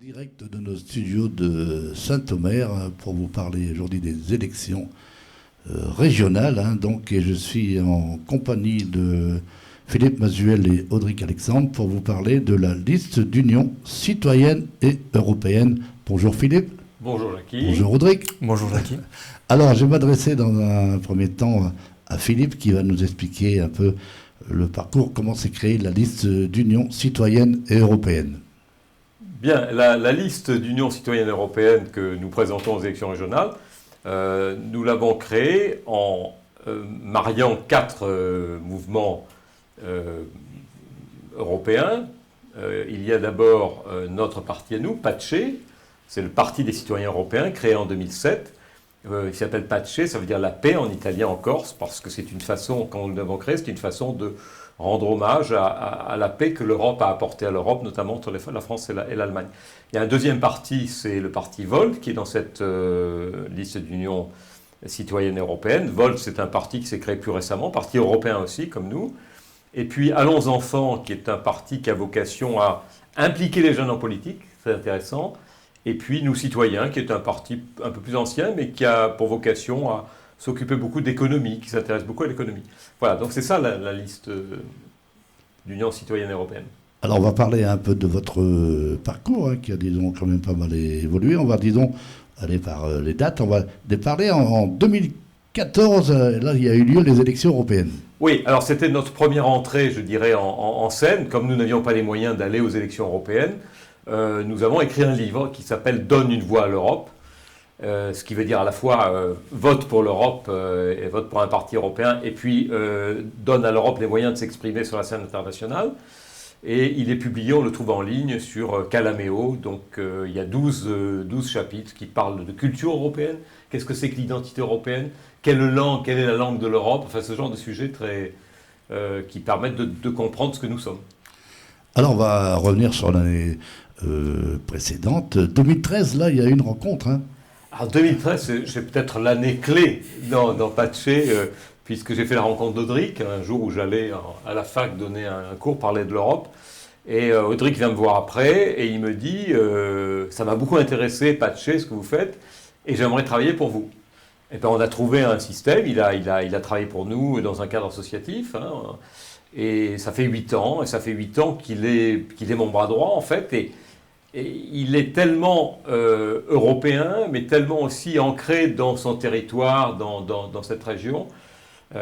Direct de nos studios de Saint-Omer pour vous parler aujourd'hui des élections régionales. Et je suis en compagnie de Philippe Mazuel et Audric Alexandre pour vous parler de la liste d'union citoyenne et européenne. Bonjour Philippe. Bonjour Jackie. Bonjour Audric. Bonjour Jackie. Alors je vais m'adresser dans un premier temps à Philippe qui va nous expliquer un peu le parcours, comment s'est créée la liste d'union citoyenne et européenne. Bien, la liste d'Union citoyenne européenne que nous présentons aux élections régionales, nous l'avons créée en mariant quatre mouvements européens. Il y a d'abord notre parti à nous, PACE, c'est le Parti des citoyens européens, créé en 2007. Il s'appelle PACE, ça veut dire la paix en italien en Corse, parce que c'est une façon, quand nous l'avons créé, c'est une façon de rendre hommage à la paix que l'Europe a apportée à l'Europe, notamment entre la France et l'Allemagne. Il y a un deuxième parti, c'est le parti Volt, qui est dans cette liste d'union citoyenne européenne. Volt, c'est un parti qui s'est créé plus récemment, parti européen aussi, comme nous. Et puis Allons Enfants, qui est un parti qui a vocation à impliquer les jeunes en politique, c'est intéressant. Et puis Nous Citoyens, qui est un parti un peu plus ancien, mais qui a pour vocation à s'occuper beaucoup d'économie, qui s'intéresse beaucoup à l'économie. Voilà, donc c'est ça la liste d'Union citoyenne européenne. Alors on va parler un peu de votre parcours, qui a disons quand même pas mal évolué. On va disons aller par les dates. On va parler en 2014, là il y a eu lieu les élections européennes. Oui, alors c'était notre première entrée, je dirais, en scène. Comme nous n'avions pas les moyens d'aller aux élections européennes, nous avons écrit un livre qui s'appelle « Donne une voix à l'Europe ». Ce qui veut dire à la fois vote pour l'Europe et vote pour un parti européen, et puis donne à l'Europe les moyens de s'exprimer sur la scène internationale. Et il est publié, on le trouve en ligne sur Calameo. Donc il y a 12 chapitres qui parlent de culture européenne. Qu'est-ce que c'est que l'identité européenne? Quelle est la langue de l'Europe? Enfin, ce genre de sujets qui permettent de comprendre ce que nous sommes. Alors on va revenir sur l'année précédente. 2013, là, il y a eu une rencontre. Alors 2013, c'est peut-être l'année clé dans PACE, puisque j'ai fait la rencontre d'Audric, un jour où j'allais à la fac donner un cours, parler de l'Europe. Et Audric vient me voir après et il me dit ça m'a beaucoup intéressé, PACE, ce que vous faites, et j'aimerais travailler pour vous. Et bien on a trouvé un système, il a travaillé pour nous dans un cadre associatif, et ça fait 8 ans, qu'il est mon bras droit en fait, et il est tellement européen, mais tellement aussi ancré dans son territoire, dans cette région.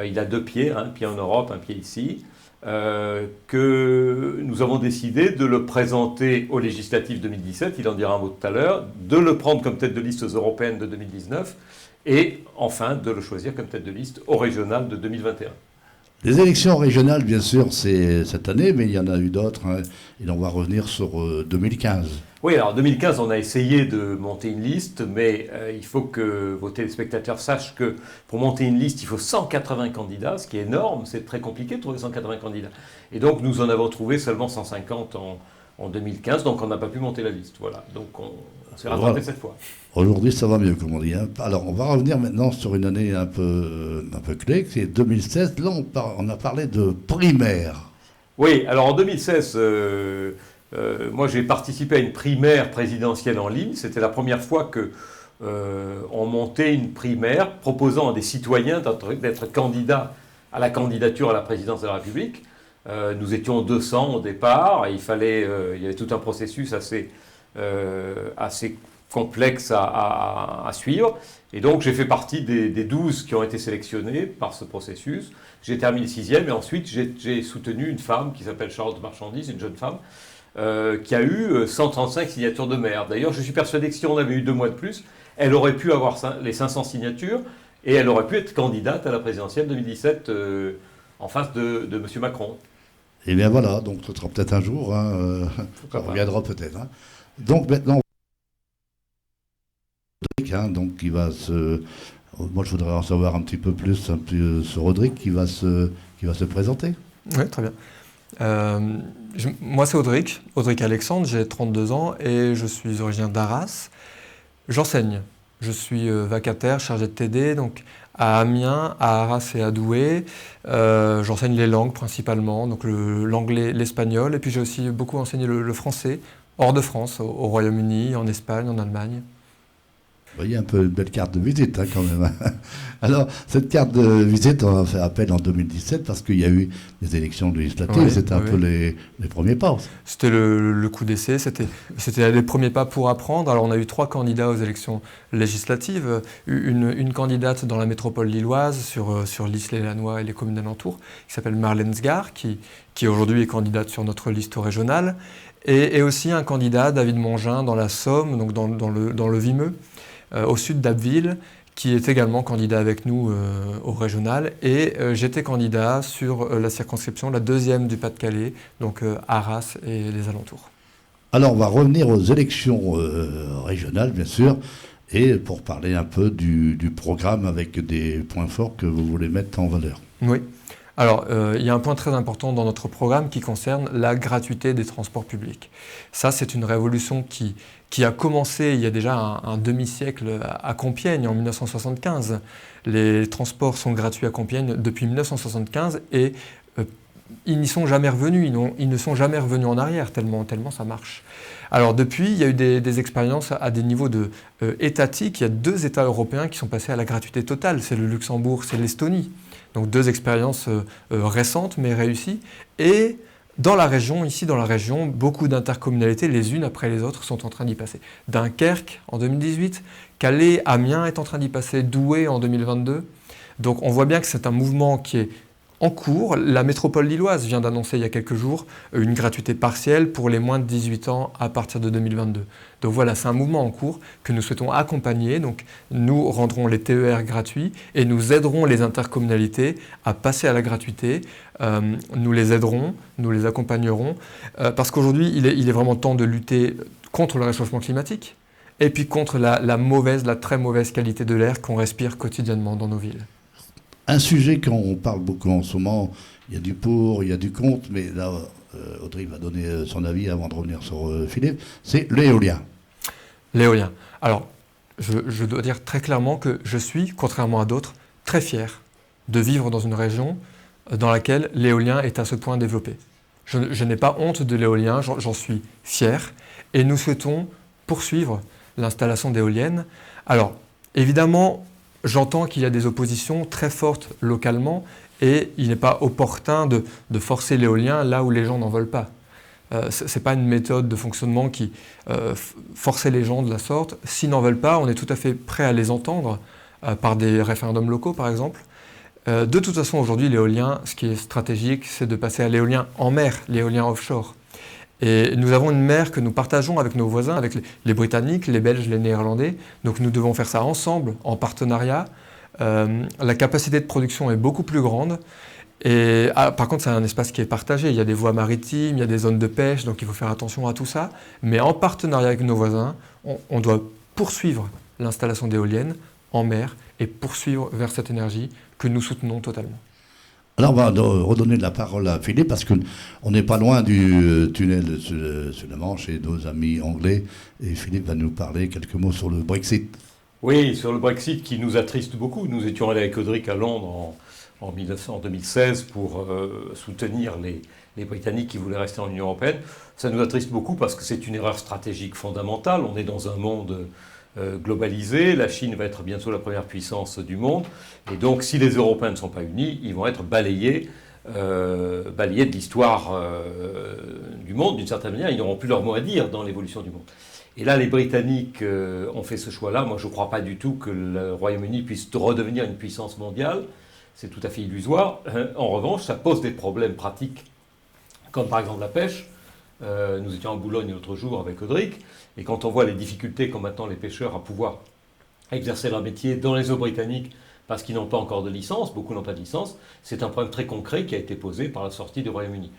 Il a 2 pieds, un pied en Europe, un pied ici, que nous avons décidé de le présenter aux législatives 2017, il en dira un mot tout à l'heure, de le prendre comme tête de liste aux européennes de 2019, et enfin de le choisir comme tête de liste aux régionales de 2021. Les élections régionales, bien sûr, c'est cette année, mais il y en a eu d'autres, et on va revenir sur 2015. Oui, alors en 2015, on a essayé de monter une liste, mais il faut que vos téléspectateurs sachent que pour monter une liste, il faut 180 candidats, ce qui est énorme, c'est très compliqué de trouver 180 candidats. Et donc, nous en avons trouvé seulement 150 en 2015, donc on n'a pas pu monter la liste. Voilà, donc on s'est rattrapé cette fois. Aujourd'hui, ça va mieux, comme on dit. Alors, on va revenir maintenant sur une année un peu clé, c'est 2016. Là, on a parlé de primaire. Oui, alors en 2016, moi j'ai participé à une primaire présidentielle en ligne. C'était la première fois qu'on montait une primaire proposant à des citoyens d'être candidats à la candidature à la présidence de la République. Nous étions 200 au départ, et il y avait tout un processus assez complexe à suivre. Et donc j'ai fait partie des 12 qui ont été sélectionnés par ce processus. J'ai terminé 6e, et ensuite j'ai soutenu une femme qui s'appelle Charlotte Marchandise, une jeune femme, qui a eu 135 signatures de maire. D'ailleurs, je suis persuadé que si on avait eu 2 mois de plus, elle aurait pu avoir les 500 signatures, et elle aurait pu être candidate à la présidentielle 2017 en face de M. Macron. Et bien voilà, donc ce sera peut-être un jour, ça reviendra peut-être. Donc maintenant, donc qui va se... Moi je voudrais en savoir un petit peu plus sur Audric qui va se présenter. Oui, très bien. Moi c'est Audric Alexandre, j'ai 32 ans et je suis originaire d'Arras. J'enseigne, je suis vacataire, chargé de TD, donc à Amiens, à Arras et à Douai. J'enseigne les langues principalement, donc l'anglais, l'espagnol, et puis j'ai aussi beaucoup enseigné le français hors de France, au Royaume-Uni, en Espagne, en Allemagne. Vous voyez un peu une belle carte de visite quand même. Alors, cette carte de visite, on a fait appel en 2017 parce qu'il y a eu des élections législatives. Oui, c'était un peu les premiers pas. C'était le coup d'essai, c'était les premiers pas pour apprendre. Alors, on a eu 3 candidats aux élections législatives. Une candidate dans la métropole lilloise sur l'Isle-et-Lannoy et les communes alentours, qui s'appelle Marlène Sgar, qui aujourd'hui est candidate sur notre liste régionale. Et aussi un candidat, David Mongin, dans la Somme, donc dans le Vimeux, au sud d'Abbeville, qui est également candidat avec nous au régional. Et j'étais candidat sur la circonscription, la 2e du Pas-de-Calais, donc Arras et les alentours. Alors, on va revenir aux élections régionales, bien sûr, et pour parler un peu du programme avec des points forts que vous voulez mettre en valeur. Oui. Alors, il y a un point très important dans notre programme qui concerne la gratuité des transports publics. Ça, c'est une révolution qui a commencé il y a déjà un demi-siècle à Compiègne, en 1975. Les transports sont gratuits à Compiègne depuis 1975 et ils n'y sont jamais revenus, ils ne sont jamais revenus en arrière, tellement ça marche. Alors depuis, il y a eu des expériences à des niveaux étatiques. Il y a 2 États européens qui sont passés à la gratuité totale, c'est le Luxembourg, c'est l'Estonie. Donc 2 expériences récentes mais réussies. Et dans la région, beaucoup d'intercommunalités, les unes après les autres, sont en train d'y passer. Dunkerque en 2018, Calais, Amiens est en train d'y passer, Douai en 2022. Donc on voit bien que c'est un mouvement qui est en cours. La métropole lilloise vient d'annoncer il y a quelques jours une gratuité partielle pour les moins de 18 ans à partir de 2022. Donc voilà, c'est un mouvement en cours que nous souhaitons accompagner. Donc nous rendrons les TER gratuits et nous aiderons les intercommunalités à passer à la gratuité. Nous les aiderons, nous les accompagnerons parce qu'aujourd'hui, il est vraiment temps de lutter contre le réchauffement climatique et puis contre la très mauvaise qualité de l'air qu'on respire quotidiennement dans nos villes. Un sujet qu'on parle beaucoup en ce moment, il y a du pour, il y a du contre, mais là, Audrey va donner son avis avant de revenir sur Philippe, c'est l'éolien. L'éolien. Alors, je dois dire très clairement que je suis, contrairement à d'autres, très fier de vivre dans une région dans laquelle l'éolien est à ce point développé. Je n'ai pas honte de l'éolien, j'en suis fier, et nous souhaitons poursuivre l'installation d'éoliennes. Alors, évidemment, j'entends qu'il y a des oppositions très fortes localement et il n'est pas opportun de forcer l'éolien là où les gens n'en veulent pas. Ce n'est pas une méthode de fonctionnement qui forcer les gens de la sorte. S'ils n'en veulent pas, on est tout à fait prêt à les entendre par des référendums locaux par exemple. De toute façon, aujourd'hui, l'éolien, ce qui est stratégique, c'est de passer à l'éolien en mer, l'éolien offshore. Et nous avons une mer que nous partageons avec nos voisins, avec les Britanniques, les Belges, les Néerlandais. Donc nous devons faire ça ensemble, en partenariat. La capacité de production est beaucoup plus grande. Et, par contre, c'est un espace qui est partagé. Il y a des voies maritimes, il y a des zones de pêche, donc il faut faire attention à tout ça. Mais en partenariat avec nos voisins, on doit poursuivre l'installation d'éoliennes en mer et poursuivre vers cette énergie que nous soutenons totalement. Alors, on va redonner la parole à Philippe, parce qu'on n'est pas loin du tunnel sur la Manche et nos amis anglais. Et Philippe va nous parler quelques mots sur le Brexit. Oui, sur le Brexit qui nous attriste beaucoup. Nous étions allés avec Audric à Londres en 2016 pour soutenir les Britanniques qui voulaient rester en Union européenne. Ça nous attriste beaucoup parce que c'est une erreur stratégique fondamentale. On est dans un monde globalisé. La Chine va être bientôt la première puissance du monde. Et donc, si les Européens ne sont pas unis, ils vont être balayés de l'histoire du monde, d'une certaine manière. Ils n'auront plus leur mot à dire dans l'évolution du monde. Et là, les Britanniques ont fait ce choix-là. Moi, je ne crois pas du tout que le Royaume-Uni puisse redevenir une puissance mondiale. C'est tout à fait illusoire. En revanche, ça pose des problèmes pratiques, comme par exemple la pêche. Nous étions en Boulogne l'autre jour avec Audric, et quand on voit les difficultés qu'ont maintenant les pêcheurs à pouvoir exercer leur métier dans les eaux britanniques parce qu'ils n'ont pas encore de licence, beaucoup n'ont pas de licence, c'est un problème très concret qui a été posé par la sortie du Royaume-Uni.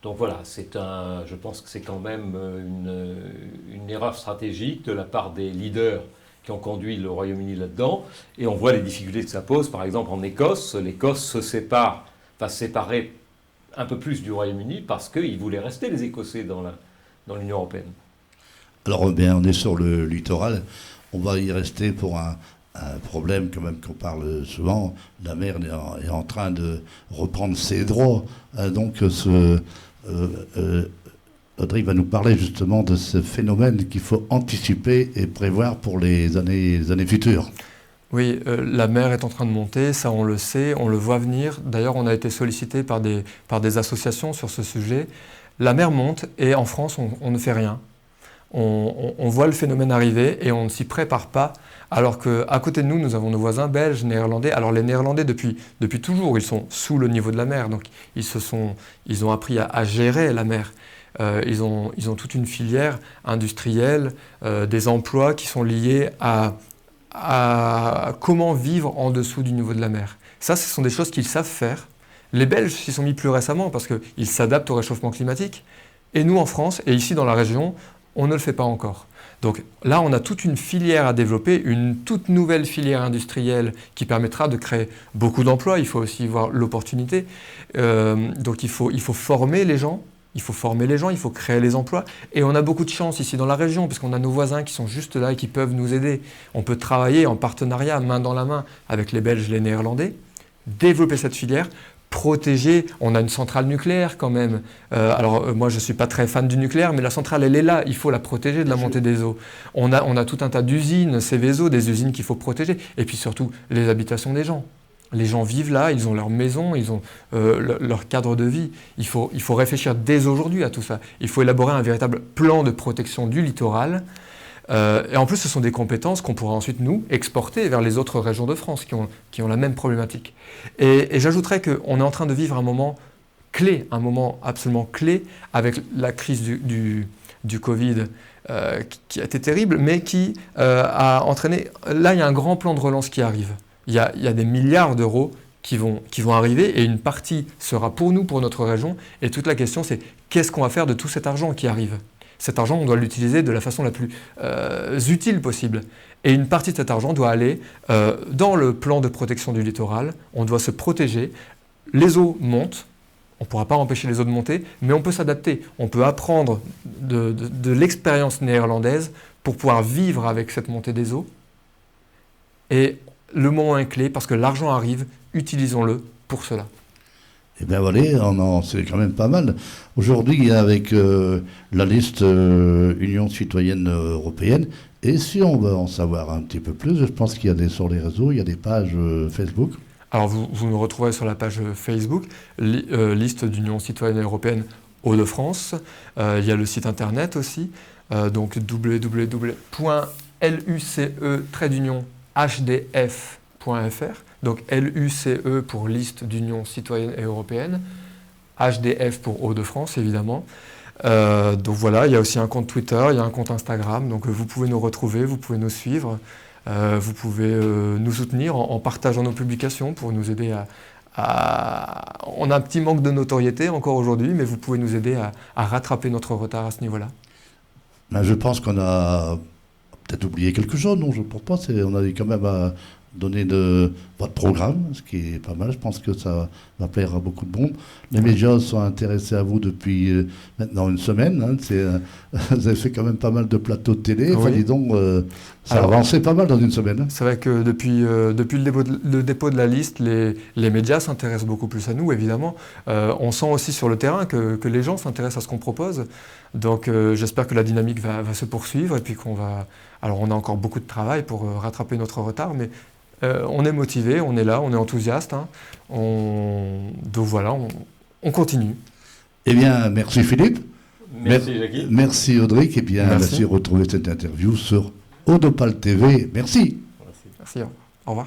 Donc voilà, je pense que c'est quand même une erreur stratégique de la part des leaders qui ont conduit le Royaume-Uni là-dedans, et on voit les difficultés que ça pose. Par exemple en Écosse, l'Écosse va se séparer un peu plus du Royaume-Uni parce qu'ils voulaient rester les Écossais dans l'Union européenne. Alors bien, on est sur le littoral, on va y rester pour un problème quand même qu'on parle souvent. La mer est en train de reprendre ses droits, donc Audrey va nous parler justement de ce phénomène qu'il faut anticiper et prévoir pour les années futures. Oui, la mer est en train de monter, ça on le sait, on le voit venir. D'ailleurs, on a été sollicité par des associations sur ce sujet. La mer monte et en France, on ne fait rien. On voit le phénomène arriver et on ne s'y prépare pas. Alors qu'à côté de nous, nous avons nos voisins belges, néerlandais. Alors les néerlandais, depuis toujours, ils sont sous le niveau de la mer. Donc ils ont appris à gérer la mer. Ils ont toute une filière industrielle, des emplois qui sont liés à comment vivre en dessous du niveau de la mer. Ça, ce sont des choses qu'ils savent faire. Les Belges s'y sont mis plus récemment parce qu'ils s'adaptent au réchauffement climatique. Et nous, en France, et ici dans la région, on ne le fait pas encore. Donc là, on a toute une filière à développer, une toute nouvelle filière industrielle qui permettra de créer beaucoup d'emplois. Il faut aussi voir l'opportunité. Donc il faut former les gens. Il faut créer les emplois. Et on a beaucoup de chance ici dans la région, parce qu'on a nos voisins qui sont juste là et qui peuvent nous aider. On peut travailler en partenariat, main dans la main, avec les Belges, les Néerlandais, développer cette filière, protéger. On a une centrale nucléaire quand même. Moi, je ne suis pas très fan du nucléaire, mais la centrale, elle est là. Il faut la protéger de la montée des eaux. On a tout un tas d'usines, Céveso, des usines qu'il faut protéger. Et puis surtout, les habitations des gens. Les gens vivent là, ils ont leur maison, ils ont leur cadre de vie. Il faut réfléchir dès aujourd'hui à tout ça. Il faut élaborer un véritable plan de protection du littoral. Et en plus, ce sont des compétences qu'on pourra ensuite, nous, exporter vers les autres régions de France qui ont la même problématique. Et j'ajouterais qu'on est en train de vivre un moment clé, un moment absolument clé avec la crise du Covid qui a été terrible, mais qui a entraîné... Là, il y a un grand plan de relance qui arrive. Il y a des milliards d'euros qui vont arriver et une partie sera pour nous, pour notre région. Et toute la question, c'est qu'est-ce qu'on va faire de tout cet argent qui arrive ? Cet argent, on doit l'utiliser de la façon la plus utile possible. Et une partie de cet argent doit aller dans le plan de protection du littoral. On doit se protéger. Les eaux montent. On ne pourra pas empêcher les eaux de monter, mais on peut s'adapter. On peut apprendre de l'expérience néerlandaise pour pouvoir vivre avec cette montée des eaux. Et le moment est clé parce que l'argent arrive, utilisons-le pour cela. Eh bien voilà, c'est quand même pas mal. Aujourd'hui, avec la liste Union citoyenne européenne, et si on veut en savoir un petit peu plus, je pense qu'il y a sur les réseaux, il y a des pages Facebook. Alors vous nous retrouverez sur la page Facebook, liste d'Union citoyenne européenne Hauts-de-France. Il y a le site internet aussi, donc www.luce-hdf.fr. Donc LUCE pour liste d'Union citoyenne et européenne, HDF pour Hauts-de-France évidemment. Donc voilà, il y a aussi un compte Twitter, il y a un compte Instagram, donc vous pouvez nous retrouver, vous pouvez nous suivre, vous pouvez nous soutenir en partageant nos publications pour nous aider On a un petit manque de notoriété encore aujourd'hui, mais vous pouvez nous aider à rattraper notre retard à ce niveau-là. Ben, je pense qu'on a peut-être oublié quelque chose, non, je ne pense pas, on a quand même à donner de votre programme, ce qui est pas mal. Je pense que ça va plaire à beaucoup de monde. Les médias sont intéressés à vous depuis maintenant une semaine. Hein. Vous avez fait quand même pas mal de plateaux de télé. Oui. Enfin, dis donc, ça a avancé pas mal dans une semaine. Hein. C'est vrai que depuis le dépôt de la liste, les médias s'intéressent beaucoup plus à nous, évidemment. On sent aussi sur le terrain que les gens s'intéressent à ce qu'on propose. Donc j'espère que la dynamique va se poursuivre et puis qu'on va... Alors on a encore beaucoup de travail pour rattraper notre retard, mais on est motivé, on est là, on est enthousiaste. Hein. Donc voilà, on continue. Eh bien, merci Philippe. Merci Jackie. Merci Audric. Et bien, merci de retrouver cette interview sur Odopal TV. Merci. Merci. Au revoir.